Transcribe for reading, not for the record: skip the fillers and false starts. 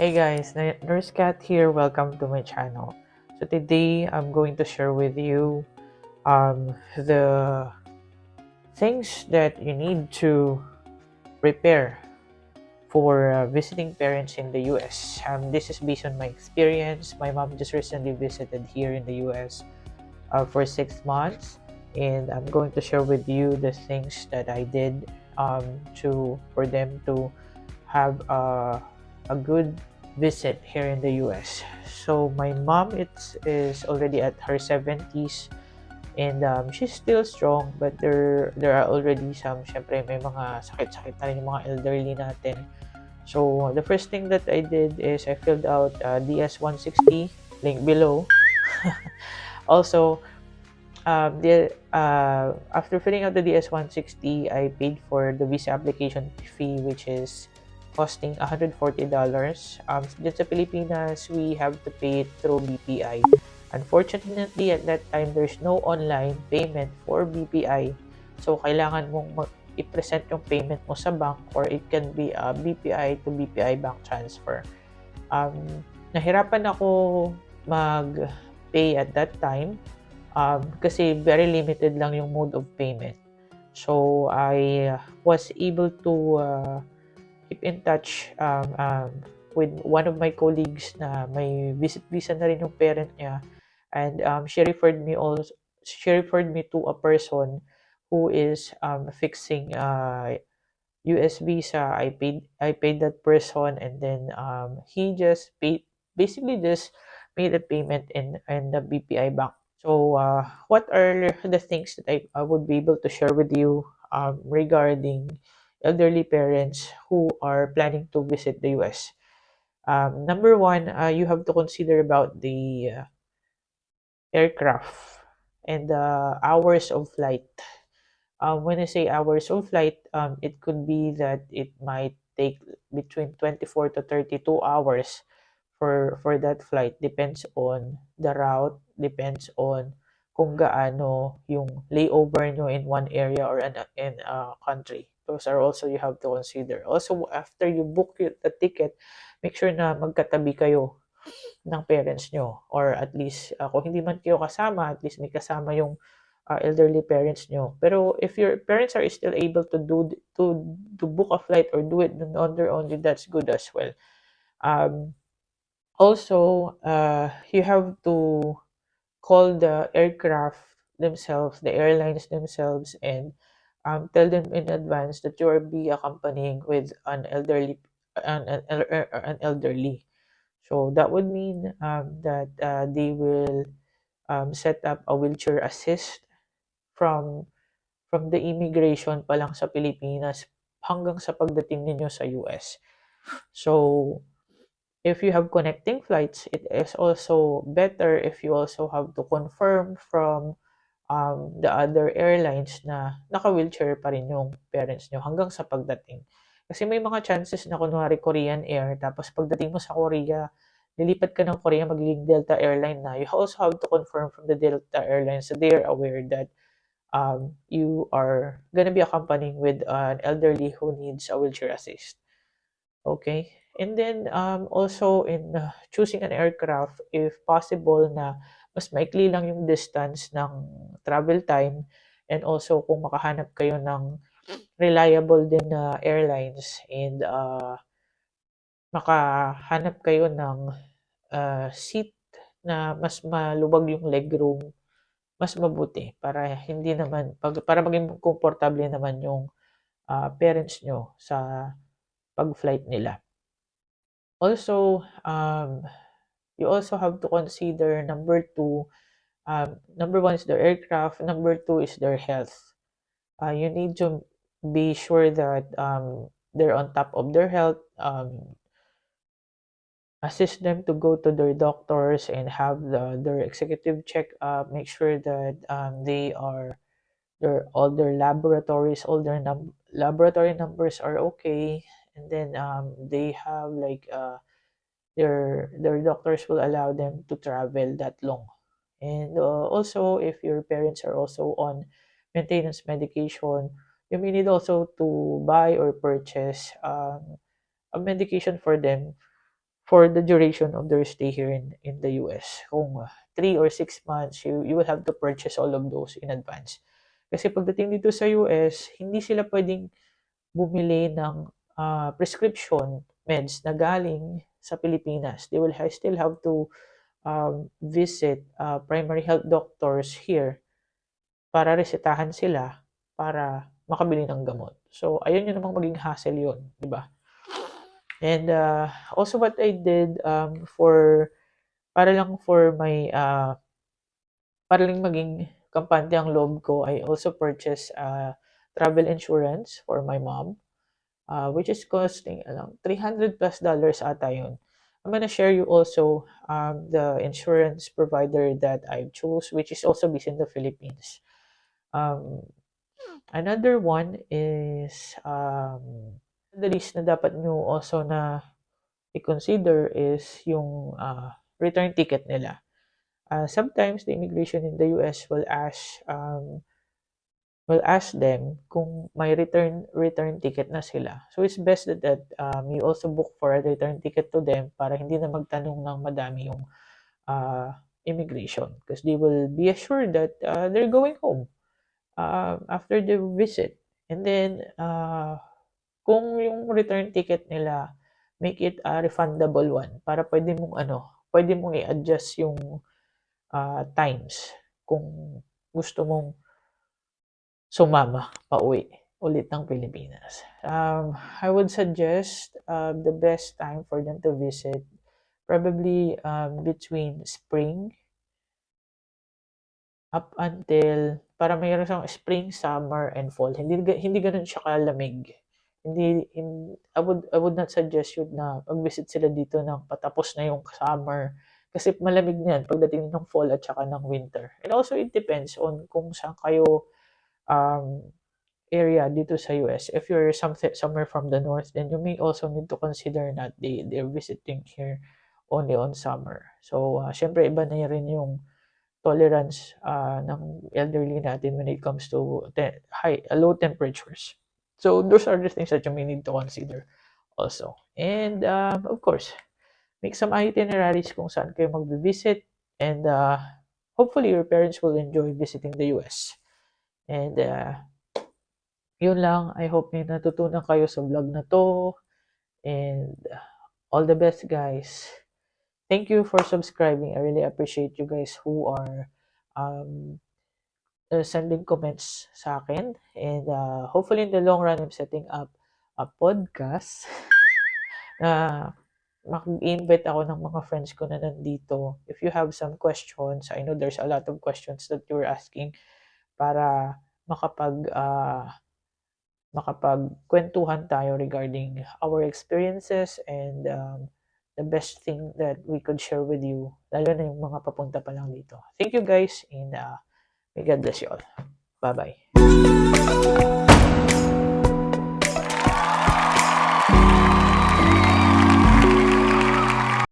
Hey guys, Nurse Cat here. Welcome to my channel. So today I'm going to share with you the things that you need to prepare for visiting parents in the US. This is based on my experience. My mom just recently visited here in the US for 6 months, and I'm going to share with you the things that I did to for them to have a good visit here in the US. So my mom is already at her 70s, and she's still strong, but there are already some, syempre may mga sakit-sakit na rin yung mga elderly natin. So the first thing that I did is I filled out DS-160, link below. Also, after filling out the DS-160, I paid for the visa application fee, which is costing $140. Dyan sa Pilipinas, we have to pay it through BPI. Unfortunately, at that time, there's no online payment for BPI. So, kailangan mong i-present yung payment mo sa bank, or it can be a BPI to BPI bank transfer. Nahirapan ako mag-pay at that time kasi very limited lang yung mode of payment. So, I was able to keep in touch with one of my colleagues na may visit visa na rin yung parent niya, and she referred me to a person who is fixing US visa. I paid that person, and then he just basically just made a payment in the BPI bank. So what are the things that I would be able to share with you regarding elderly parents who are planning to visit the US? Number one, you have to consider about the aircraft and the hours of flight. When I say hours of flight, it could be that it might take between 24 to 32 hours for that flight. Depends on the route, depends on kung gaano yung layover nyo in one area or in a country. Those are also you have to consider. Also, after you book the ticket, make sure na magkatabi kayo ng parents nyo, or at least kung hindi man kayo kasama, at least may kasama yung elderly parents nyo. Pero if your parents are still able to book a flight or do it on their own, that's good as well. Also, you have to call the aircraft themselves, the airlines themselves, and tell them in advance that you will be accompanying with an elderly. So that would mean that they will set up a wheelchair assist from the immigration pa lang sa Pilipinas hanggang sa pagdating ninyo sa US. So if you have connecting flights, it is also better if you also have to confirm from the other airlines na naka-wheelchair pa rin yung parents nyo hanggang sa pagdating. Kasi may mga chances na kunwari Korean Air, tapos pagdating mo sa Korea, lilipat ka ng Korea, magiging Delta Airline na. You also have to confirm from the Delta Airlines so they are aware that you are gonna be accompanying with an elderly who needs a wheelchair assist. Okay? And then also in choosing an aircraft, if possible na mas maikli lang yung distance ng travel time, and also kung makahanap kayo ng reliable din na airlines, and makahanap kayo ng seat na mas maluwag yung legroom, mas mabuti para hindi naman para maging komportable naman yung parents nyo sa pag-flight nila. Also, you also have to consider number two. Number one is their aircraft. Number two is their health. You need to be sure that they're on top of their health. Assist them to go to their doctors and have their executive check-up. Make sure that all their laboratories, all their laboratory numbers are okay, and then they have like their doctors will allow them to travel that long. And also, if your parents are also on maintenance medication, you may need also to buy or purchase a medication for them for the duration of their stay here in the US. Kung 3 or 6 months, you will have to purchase all of those in advance. Kasi pagdating dito sa US, hindi sila pwedeng bumili ng prescription meds na galing sa Pilipinas. They will still have to visit primary health doctors here para resetahan sila para makabili ng gamot. So, ayun yun namang maging hassle yun, di ba? And also what I did para lang for my para lang maging kampante ang loob ko, I also purchased travel insurance for my mom, which is costing around $300+ ata yun. I'm gonna share you also the insurance provider that I chose, which is also based in the Philippines. Another one is the list na dapat nyo also na i-consider is yung return ticket nila. Sometimes the immigration in the US will ask them kung may return ticket na sila. So it's best that you also book for a return ticket to them para hindi na magtanong ng madami yung immigration, because they will be assured that they're going home after the visit. And then kung yung return ticket nila, make it a refundable one para pwede mong i-adjust yung times kung gusto mong sumama pauwi ulit ng Pilipinas. I would suggest the best time for them to visit probably between spring up until para mayroon siyang spring, summer, and fall. Hindi ganoon siya kalamig. I would not suggest you na mag-visit sila dito ng patapos na yung summer kasi malamig niyan pagdating ng fall at saka ng winter. And also it depends on kung saan kayo area dito sa US. If you're somewhere from the north, then you may also need to consider that they're visiting here only on summer. So syempre iba na rin yung tolerance ng elderly natin when it comes to low temperatures. So those are the things that you may need to consider also. And of course, make some itineraries kung saan kayo mag-visit, and hopefully your parents will enjoy visiting the US. And yun lang. I hope may natutunan kayo sa vlog na to. And all the best, guys. Thank you for subscribing. I really appreciate you guys who are sending comments sa akin. And hopefully in the long run, I'm setting up a podcast na mag-invite ako ng mga friends ko na nandito. If you have some questions, I know there's a lot of questions that you're asking para makapagkwentuhan tayo regarding our experiences and the best thing that we could share with you, lalo na yung mga papunta pa lang dito. Thank you guys, and may God bless you all. Bye-bye.